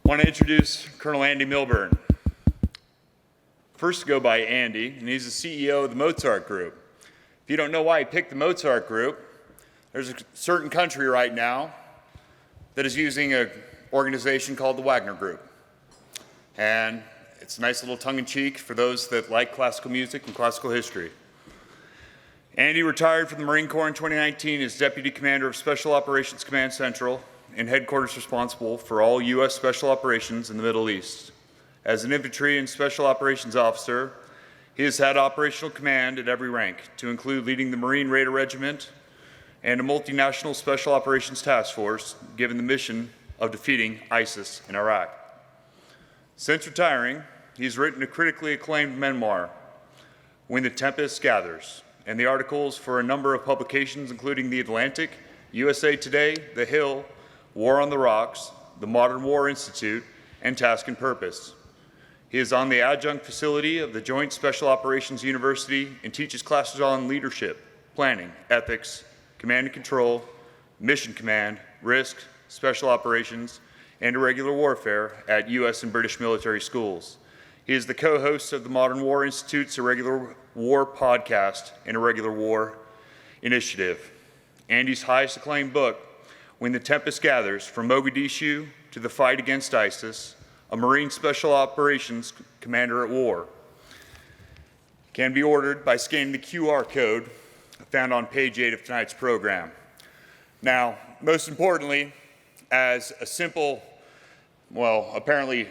want to introduce Colonel Andy Milburn. First to go by Andy, and he's the CEO of the Mozart Group. If you don't know why he picked the Mozart Group, there's a certain country right now that is using an organization called the Wagner Group. And it's a nice little tongue-in-cheek for those that like classical music and classical history. Andy retired from the Marine Corps in 2019 as Deputy Commander of Special Operations Command Central and headquarters responsible for all U.S. Special Operations in the Middle East. As an infantry and special operations officer, he has had operational command at every rank, to include leading the Marine Raider Regiment and a multinational special operations task force, given the mission of defeating ISIS in Iraq. Since retiring, he's written a critically acclaimed memoir, When the Tempest Gathers, and the articles for a number of publications, including The Atlantic, USA Today, The Hill, War on the Rocks, the Modern War Institute, and Task and Purpose. He is on the adjunct facility of the Joint Special Operations University and teaches classes on leadership, planning, ethics, command and control, mission command, risk, special operations, and irregular warfare at U.S. and British military schools. He is the co-host of the Modern War Institute's Irregular War podcast and Irregular War Initiative. Andy's highest acclaimed book, When the Tempest Gathers, From Mogadishu to the Fight Against ISIS, a Marine Special Operations Commander at War, can be ordered by scanning the QR code found on page 8 of tonight's program. Now, most importantly, as a simple, well, apparently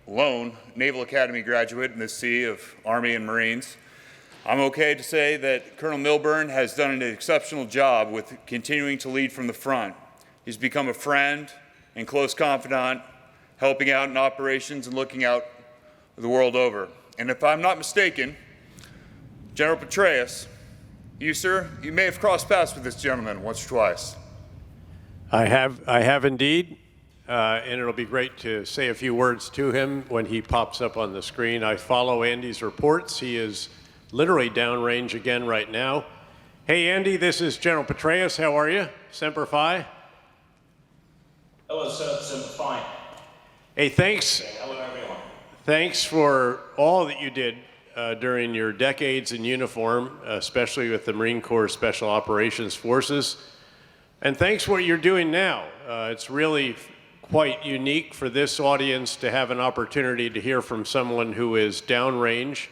lone Naval Academy graduate in the sea of Army and Marines, I'm okay to say that Colonel Milburn has done an exceptional job with continuing to lead from the front. He's become a friend and close confidant, helping out in operations and looking out the world over. And if I'm not mistaken, General Petraeus, you, sir, you may have crossed paths with this gentleman once or twice. I have indeed, and it'll be great to say a few words to him when he pops up on the screen. I follow Andy's reports. He is literally downrange again right now. Hey, Andy, this is General Petraeus. How are you? Semper Fi? Hello, sir. Semper Fi. Hey, thanks. Hello, everyone. Thanks for all that you did during your decades in uniform, especially with the Marine Corps Special Operations Forces. And thanks for what you're doing now. It's really quite unique for this audience to have an opportunity to hear from someone who is downrange,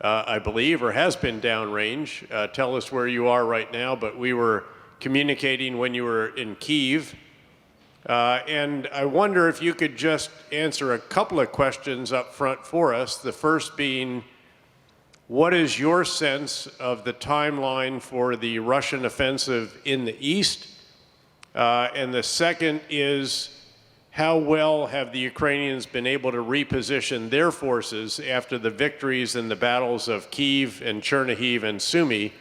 I believe, or has been downrange. Tell us where you are right now, but we were communicating when you were in Kyiv. And I wonder if you could just answer a couple of questions up front for us. The first being, what is your sense of the timeline for the Russian offensive in the East? And the second is, how well have the Ukrainians been able to reposition their forces after the victories in the battles of Kyiv and Chernihiv and Sumy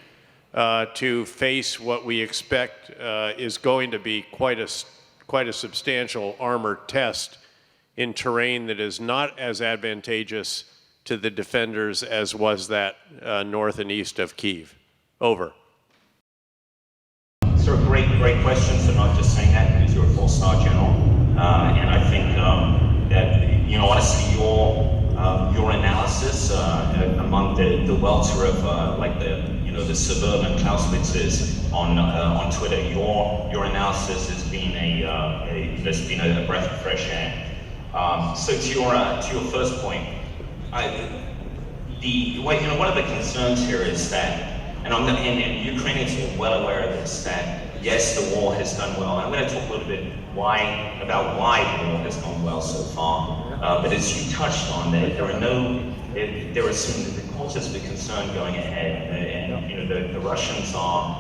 to face what we expect is going to be quite a substantial armored test in terrain that is not as advantageous to the defenders as was that north and east of Kyiv. Over. So great questions, and not just saying that because you're a four-star general. And I think that, you know, honestly, your analysis among the welter of like the suburban Clausewitzes on Twitter, your analysis has been a breath of fresh air. So to your first point, one of the concerns here is that, and Ukrainians are well aware of this, that yes, the war has done well. I'm going to talk a little bit about why the war has gone well so far. But as you touched on, there are some causes of concern going ahead, and you know the Russians are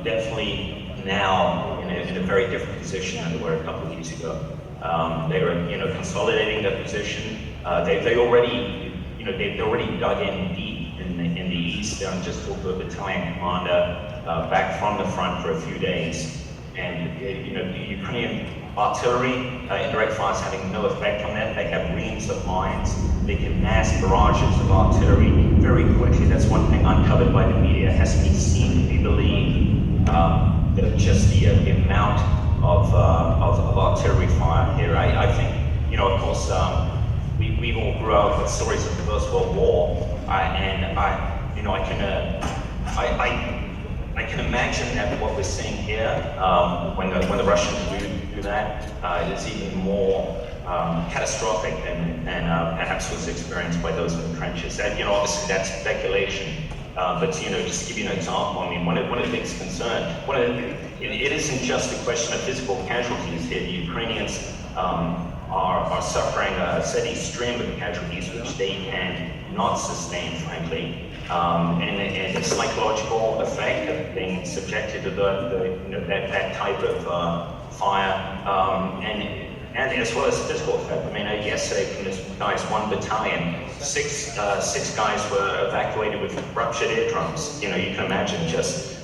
definitely now in a very different position than they were a couple of years ago. They are consolidating their position. They've already dug in deep in the east. Just talked to a battalion commander back from the front for a few days, and the Ukrainian artillery, indirect fire is having no effect on them. They have reams of mines. They can mass barrages of artillery very quickly. That's one thing uncovered by the media. It has to be seen to be believed. That just the amount of artillery fire here. I think of course, we all grew up with stories of the First World War, and I can imagine that what we're seeing here, when the Russians do that, is even more catastrophic than perhaps was experienced by those in the trenches. And obviously that's speculation. But just to give you an example, I mean, one of the biggest concerns, it isn't just a question of physical casualties here. The Ukrainians are suffering a steady stream of casualties which they cannot sustain, frankly. And the psychological effect of being subjected to that type of fire, and as well as the physical effect. I mean, yesterday from this guy's one battalion, six guys were evacuated with ruptured eardrums. You can imagine just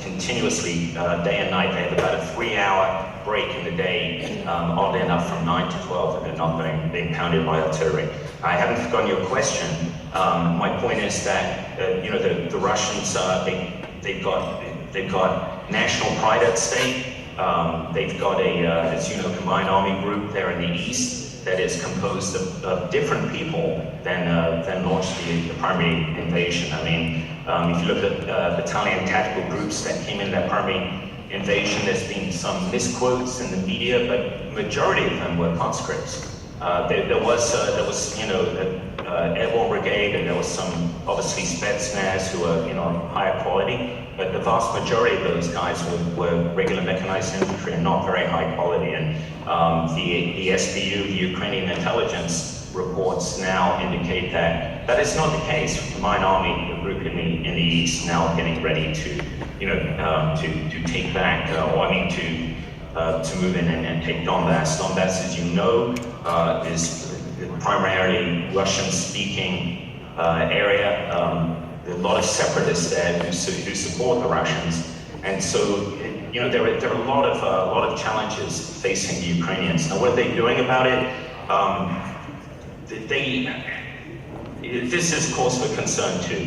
continuously, day and night. They have about a 3-hour break in the day, oddly enough, from 9 to 12, and they're not being pounded by artillery. I haven't forgotten your question. My point is that the Russians, they've got national pride at stake. They've got as you know, combined army group there in the east that is composed of different people than launched the primary invasion. I mean, if you look at battalion tactical groups that came in that primary invasion, there's been some misquotes in the media, but majority of them were conscripts. There was airborne brigade, and there was some obviously Spetsnaz who were higher quality, but the vast majority of those guys were regular mechanized infantry and not very high quality. And the SBU, the Ukrainian intelligence reports now indicate that is not the case. The Combined Army, the group in the east, now getting ready to take back, to move in and take Donbass. Donbass, as you know, is primarily Russian-speaking area. There are a lot of separatists there who support the Russians, and so there are a lot of challenges facing the Ukrainians. Now, what are they doing about it? This is cause for concern too.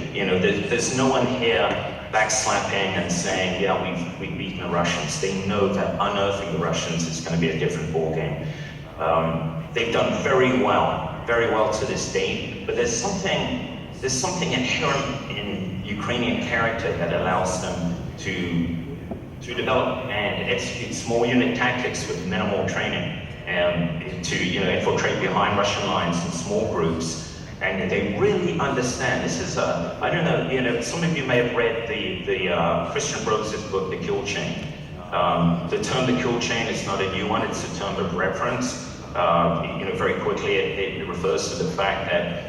There's no one here backslapping and saying, yeah, we've beaten the Russians. They know that unearthing the Russians is going to be a different ballgame. They've done very well to this date, but there's something inherent in Ukrainian character that allows them to develop and execute small unit tactics with minimal training, and to infiltrate behind Russian lines in small groups. And they really understand. This is I don't know. Some of you may have read the Christian Brooks' book, The Kill Chain. The term "the kill chain" is not a new one. It's a term of reference. Very quickly, it refers to the fact that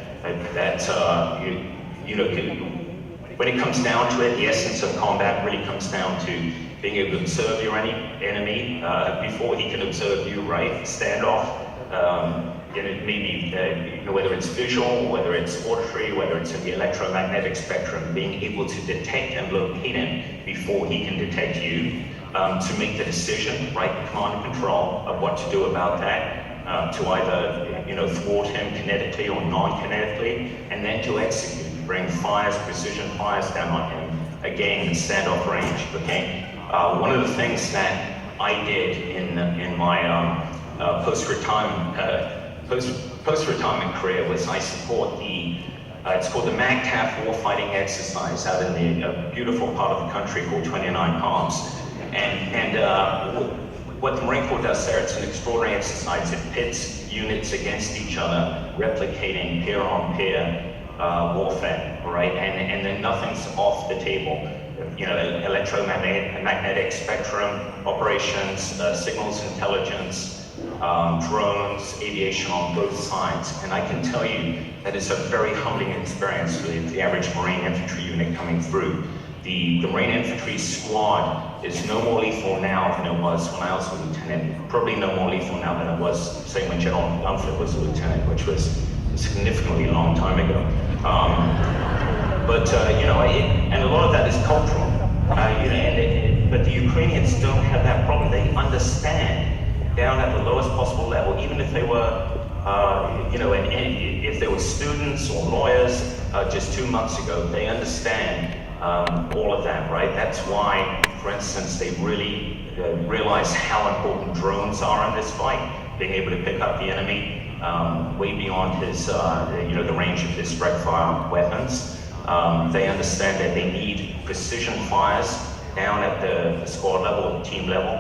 when it comes down to it, the essence of combat really comes down to being able to observe your enemy before he can observe you. Right? Standoff. Maybe whether it's visual, whether it's auditory, whether it's in the electromagnetic spectrum, being able to detect and locate him before he can detect you, to make the decision, right, command and control of what to do about that, to either thwart him kinetically or non-kinetically, and then to execute, bring precision fires down on him, again in standoff range. Okay, one of the things that I did in my post-retirement career was I support it's called the MAGTF warfighting exercise out in the beautiful part of the country called 29 Palms. And what the Marine Corps does there, it's an extraordinary exercise. It pits units against each other, replicating peer-on-peer warfare, right? And then nothing's off the table. Electromagnetic spectrum, operations, signals intelligence, drones, aviation on both sides. And I can tell you that it's a very humbling experience for the average Marine infantry unit coming through. The Marine infantry squad is no more lethal now than it was when I was a lieutenant. Probably no more lethal now than it was, say, when General Dunford was a lieutenant, which was a significantly long time ago. And a lot of that is cultural. But the Ukrainians don't have that problem. They understand down at the lowest possible level, even if they were, if they were students or lawyers just 2 months ago, they understand all of that, right? That's why, for instance, they really realize how important drones are in this fight. being able to pick up the enemy way beyond his, the range of his direct fire weapons. They understand that they need precision fires down at the squad level, the team level,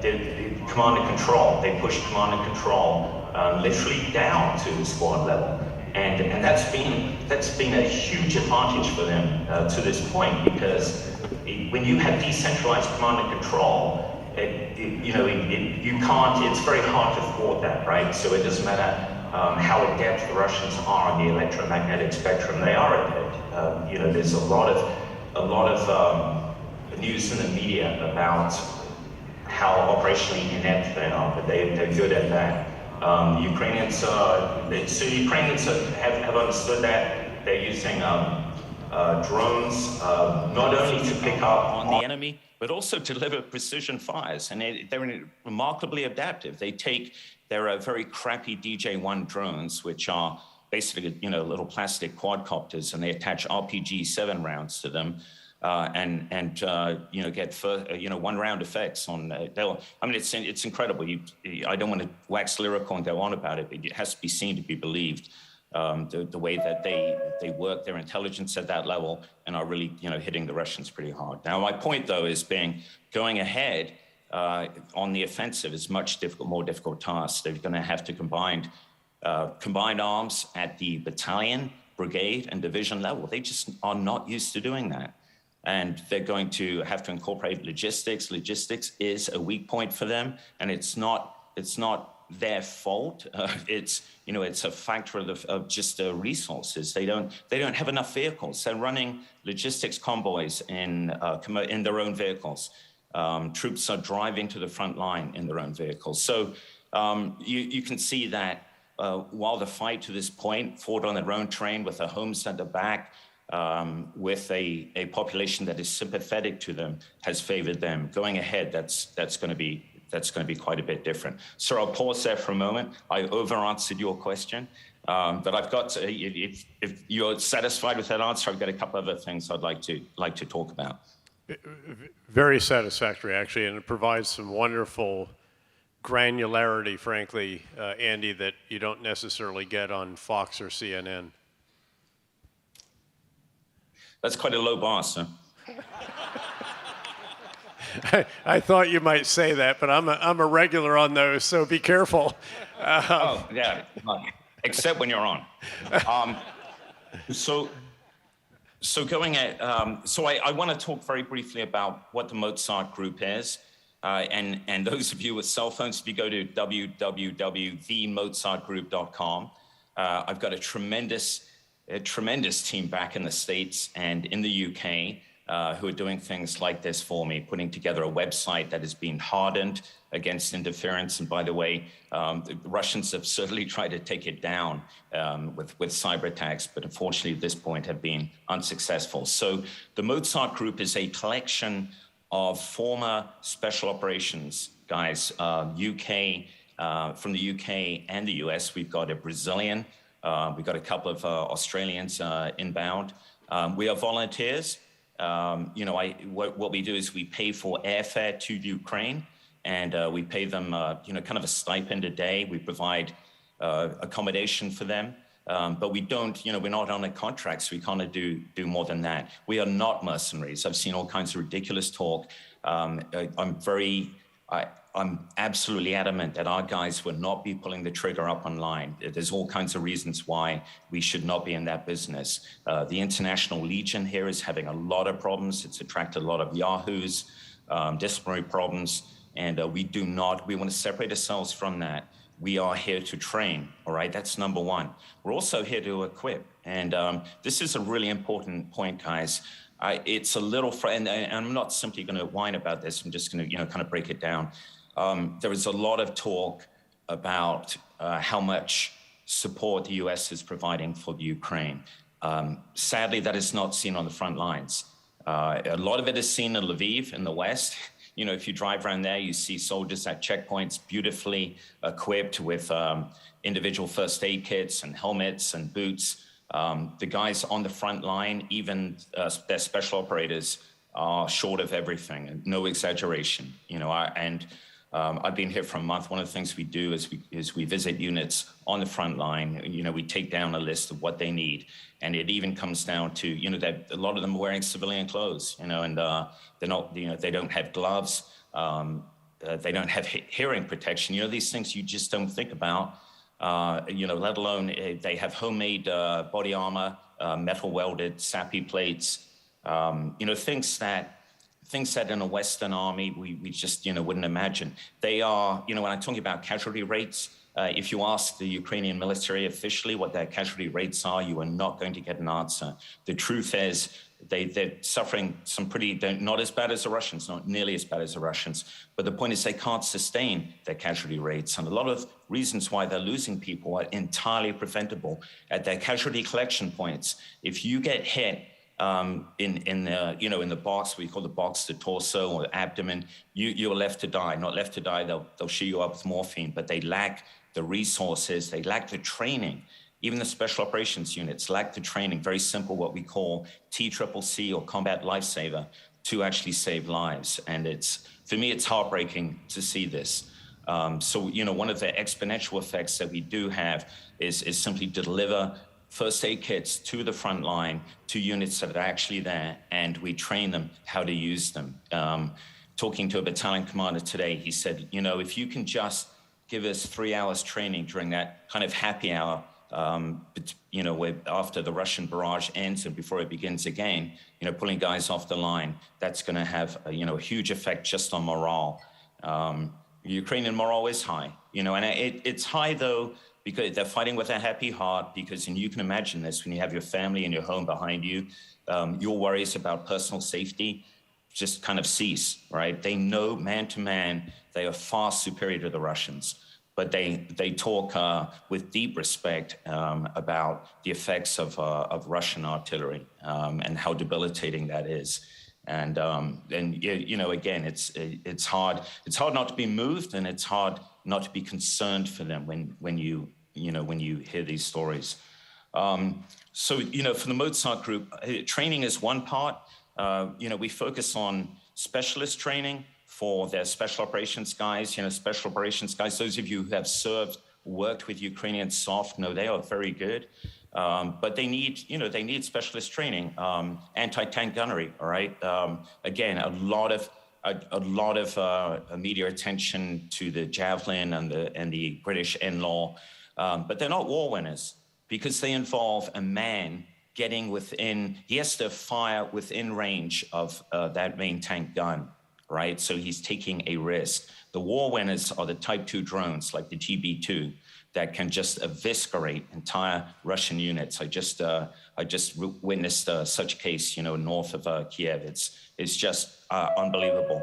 the command and control. They push command and control literally down to the squad level, and that's been a huge advantage for them to this point, because when you have decentralized command and control, you can't. It's very hard to thwart that, right? So it doesn't matter how adept the Russians are on the electromagnetic spectrum. They are adept. There's a lot of news in the media about how operationally inept they are, but they're good at that. Ukrainians have understood that. They're using drones not only to pick up on the enemy, but also to deliver precision fires, and they're remarkably adaptive. They're very crappy DJ-1 drones, which are basically little plastic quadcopters, and they attach RPG-7 rounds to them, get 1 round effects on. It's incredible. I don't want to wax lyrical and go on about it, but it has to be seen to be believed. The way that they work their intelligence at that level and are really hitting the Russians pretty hard. Now, my point though is going ahead on the offensive is more difficult task. They're going to have to combine arms at the battalion, brigade, and division level. They just are not used to doing that. And they're going to have to incorporate logistics. Logistics is a weak point for them, and it's not their fault. It's a factor of just resources. They don't have enough vehicles. They're running logistics convoys in their own vehicles. Troops are driving to the front line in their own vehicles. So you can see that while the fight to this point fought on their own terrain with their homes at the back, with a population that is sympathetic to them, has favored them. Going ahead, that's going to be quite a bit different. So I'll pause there for a moment. I over-answered your question, but I've got if you're satisfied with that answer, I've got a couple other things I'd like to talk about. Very satisfactory, actually, and it provides some wonderful granularity, frankly, Andy, that you don't necessarily get on Fox or CNN. That's quite a low bar, sir. I thought you might say that, but I'm a regular on those, so be careful. Oh, yeah, except when you're on. So I want to talk very briefly about what the Mozart Group is. And those of you with cell phones, if you go to www.themozartgroup.com, I've got a tremendous team back in the States and in the UK who are doing things like this for me, putting together a website that has been hardened against interference. And by the way, the Russians have certainly tried to take it down with cyber attacks, but unfortunately at this point have been unsuccessful. So the Mozart Group is a collection of former special operations guys, from the UK and the US. We've got a Brazilian, we've got a couple of Australians inbound. We are volunteers. What we do is we pay for airfare to Ukraine, and we pay them, kind of a stipend a day. We provide accommodation for them, but we don't, we're not on a contract, so we can't do more than that. We are not mercenaries. I've seen all kinds of ridiculous talk. I'm absolutely adamant that our guys would not be pulling the trigger up online. There's all kinds of reasons why we should not be in that business. The International Legion here is having a lot of problems. It's attracted a lot of yahoos, disciplinary problems, and we want to separate ourselves from that. We are here to train, all right? That's number one. We're also here to equip, and this is a really important point, guys. It's a little, and I'm not simply going to whine about this. I'm just going to, kind of break it down. There is a lot of talk about how much support the U.S. is providing for the Ukraine. Sadly, that is not seen on the front lines. A lot of it is seen in Lviv in the West. If you drive around there, you see soldiers at checkpoints beautifully equipped with individual first aid kits and helmets and boots. The guys on the front line, even their special operators, are short of everything, and no exaggeration. I've been here for a month. One of the things we do is we visit units on the front line. You know, we take down a list of what they need, and it even comes down to, you know, that a lot of them are wearing civilian clothes, you know, and they're not, you know, they don't have gloves, they don't have hearing protection. You know, these things you just don't think about. You know, let alone they have homemade body armor, metal welded SAPI plates. You know, things that in a Western army we just, you know, wouldn't imagine. They are, you know, when I'm talking about casualty rates, if you ask the Ukrainian military officially what their casualty rates are, you are not going to get an answer. The truth is they're suffering some pretty, not as bad as the Russians, not nearly as bad as the Russians, but the point is they can't sustain their casualty rates. And a lot of reasons why they're losing people are entirely preventable. At their casualty collection points, if you get hit in the box, we call the box the torso or abdomen, you're left to die. Not left to die, they'll shoot you up with morphine, but they lack the resources, they lack the training. Even the special operations units lack the training, very simple, what we call TCCC or combat lifesaver, to actually save lives. And for me, it's heartbreaking to see this. So, you know, one of the exponential effects that we do have is simply deliver first aid kits to the front line, to units that are actually there, and we train them how to use them. Talking to a battalion commander today, he said, you know, if you can just give us 3 hours training during that kind of happy hour, you know, after the Russian barrage ends and before it begins again, you know, pulling guys off the line, that's going to have a, you know, a huge effect just on morale. Ukrainian morale is high, you know, and it's high though, because they're fighting with a happy heart, because, and you can imagine this, when you have your family and your home behind you, your worries about personal safety just kind of cease, right? They know man to man, they are far superior to the Russians, but they talk with deep respect about the effects of Russian artillery and how debilitating that is. And you know, again, it's hard not to be moved, and it's hard not to be concerned for them when you hear these stories. So, you know, for the Mozart Group, training is one part. You know, we focus on specialist training for their special operations guys. You know, special operations guys, those of you who have served, worked with Ukrainian SOF, know they are very good. But they need specialist training, anti-tank gunnery, all right? Again, a lot of media attention to the Javelin and the British NLAW, but they're not war winners, because they involve a man getting within, he has to fire within range of that main tank gun, right? So he's taking a risk. The war winners are the Type 2 drones, like the TB2, that can just eviscerate entire Russian units. I just witnessed such a case, you know, north of Kiev. It's just unbelievable.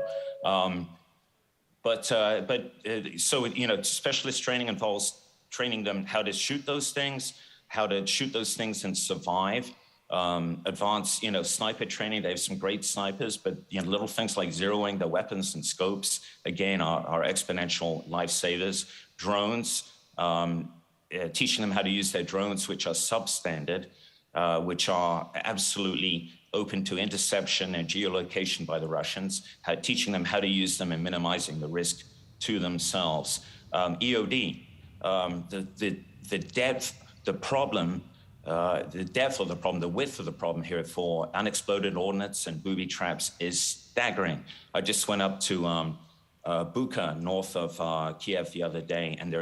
So, you know, specialist training involves training them how to shoot those things, and survive. Advanced, you know, sniper training. They have some great snipers, but, you know, little things like zeroing the weapons and scopes, again, are exponential lifesavers. Drones, teaching them how to use their drones, which are substandard, which are absolutely open to interception and geolocation by the Russians, teaching them how to use them and minimizing the risk to themselves. EOD, the depth, the problem, the depth of the problem, the width of the problem here for unexploded ordnance and booby traps is staggering. I just went up to Bucha, north of Kiev the other day, and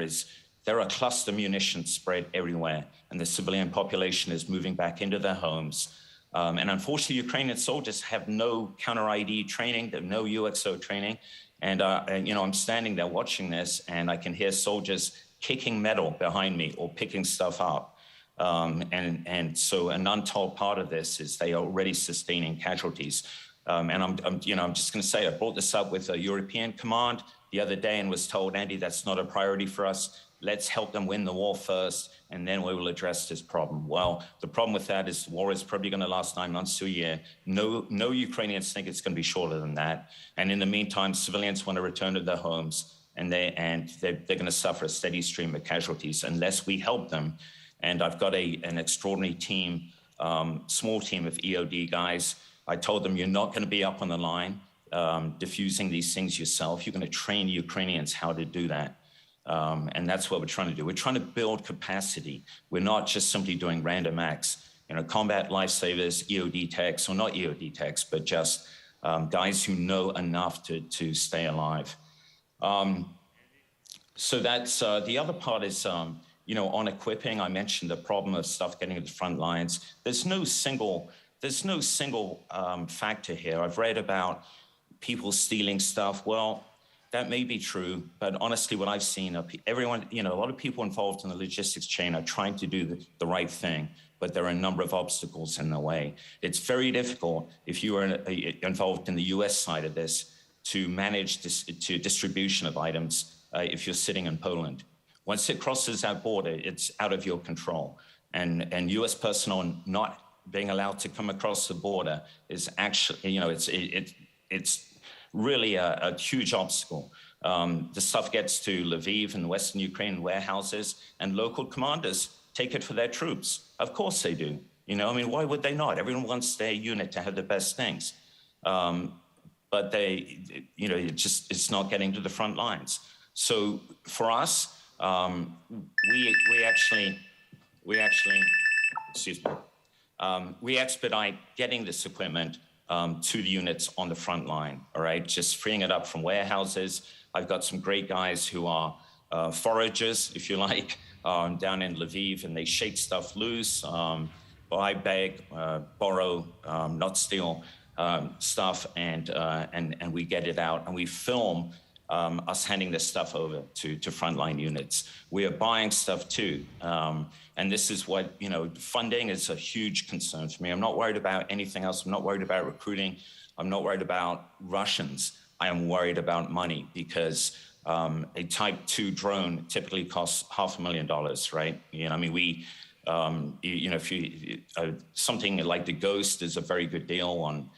there are cluster munitions spread everywhere, and the civilian population is moving back into their homes. And unfortunately, Ukrainian soldiers have no counter-ID training, no UXO training. And you know, I'm standing there watching this, and I can hear soldiers kicking metal behind me or picking stuff up. And so an untold part of this is they are already sustaining casualties. And I'm just going to say, I brought this up with a European command the other day and was told, Andy, that's not a priority for us. Let's help them win the war first, and then we will address this problem. Well, the problem with that is the war is probably going to last 9 months to a year. No Ukrainians think it's going to be shorter than that. And in the meantime, civilians want to return to their homes, and they're going to suffer a steady stream of casualties unless we help them. And I've got an extraordinary team, small team of EOD guys. I told them, you're not going to be up on the line. diffusing these things yourself. You're going to train Ukrainians how to do that. And that's what we're trying to do. We're trying to build capacity. We're not just simply doing random acts. Combat lifesavers, EOD techs, or not EOD techs, but just guys who know enough to stay alive. So that's the other part is, on equipping. I mentioned the problem of stuff getting to the front lines. There's no single factor here. I've read about people stealing stuff. Well, that may be true, but honestly, what I've seen, everyone, a lot of people involved in the logistics chain are trying to do the right thing, but there are a number of obstacles in the way. It's very difficult if you are involved in the US side of this to manage distribution of items if you're sitting in Poland. Once it crosses that border, it's out of your control. And US personnel not being allowed to come across the border is actually, it's really a huge obstacle. The stuff gets to Lviv and Western Ukraine warehouses, and local commanders take it for their troops. Of course they do. Why would they not? Everyone wants their unit to have the best things. But it's not getting to the front lines. So for us, we expedite getting this equipment to the units on the front line, all right? Just freeing it up from warehouses. I've got some great guys who are foragers, if you like, down in Lviv, and they shake stuff loose, buy, beg, borrow, not steal stuff, and we get it out, and we film us handing this stuff over to frontline units. We are buying stuff too. And this is what, funding is a huge concern for me. I'm not worried about anything else. I'm not worried about recruiting. I'm not worried about Russians. I am worried about money because a Type 2 drone typically costs $500,000, right? Something like the Ghost is a very good deal on.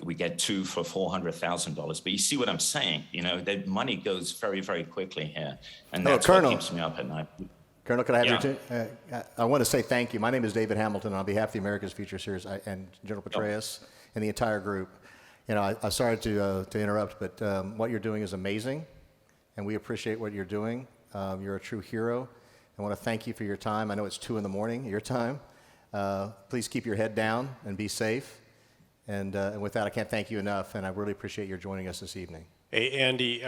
We get 2 for $400,000. But you see what I'm saying? The money goes very, very quickly here. And that's what keeps me up at night. Colonel, can I have your I want to say thank you. My name is David Hamilton. On behalf of the America's Future Series and General Petraeus and the entire group, I'm sorry to interrupt, but what you're doing is amazing, and we appreciate what you're doing. You're a true hero. I want to thank you for your time. I know it's 2 a.m, your time. Please keep your head down and be safe. And with that, I can't thank you enough, and I really appreciate your joining us this evening. Hey, Andy,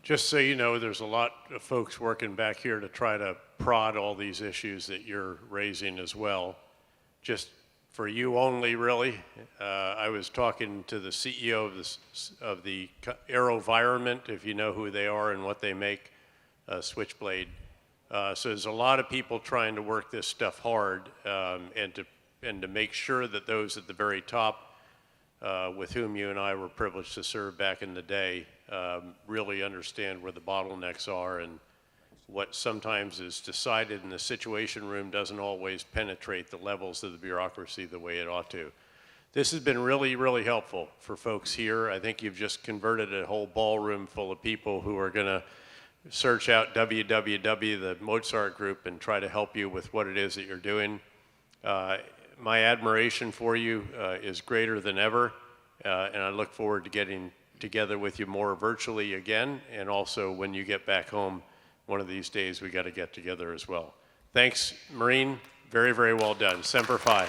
just so you know, there's a lot of folks working back here to try to prod all these issues that you're raising as well. Just for you only, really. I was talking to the CEO of the AeroVironment, if you know who they are and what they make, Switchblade. So there's a lot of people trying to work this stuff hard and to make sure that those at the very top, with whom you and I were privileged to serve back in the day, really understand where the bottlenecks are, and what sometimes is decided in the situation room doesn't always penetrate the levels of the bureaucracy the way it ought to. This has been really, really helpful for folks here. I think you've just converted a whole ballroom full of people who are going to search out www, the Mozart Group, and try to help you with what it is that you're doing. My admiration for you is greater than ever, and I look forward to getting together with you more virtually again, and also when you get back home one of these days, we got to get together as well. Thanks, Marine. Very, very well done. Semper Fi.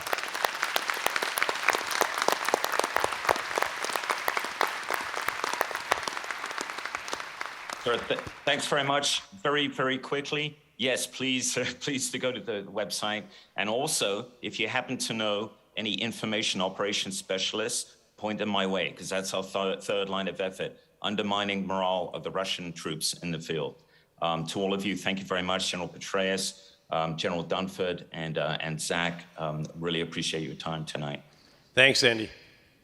Sure. Thanks very much. Very, very quickly. Yes, please to go to the website. And also, if you happen to know any information operations specialists, point them my way, because that's our third line of effort, undermining morale of the Russian troops in the field. To all of you, thank you very much, General Petraeus, General Dunford, and Zach. Really appreciate your time tonight. Thanks, Andy.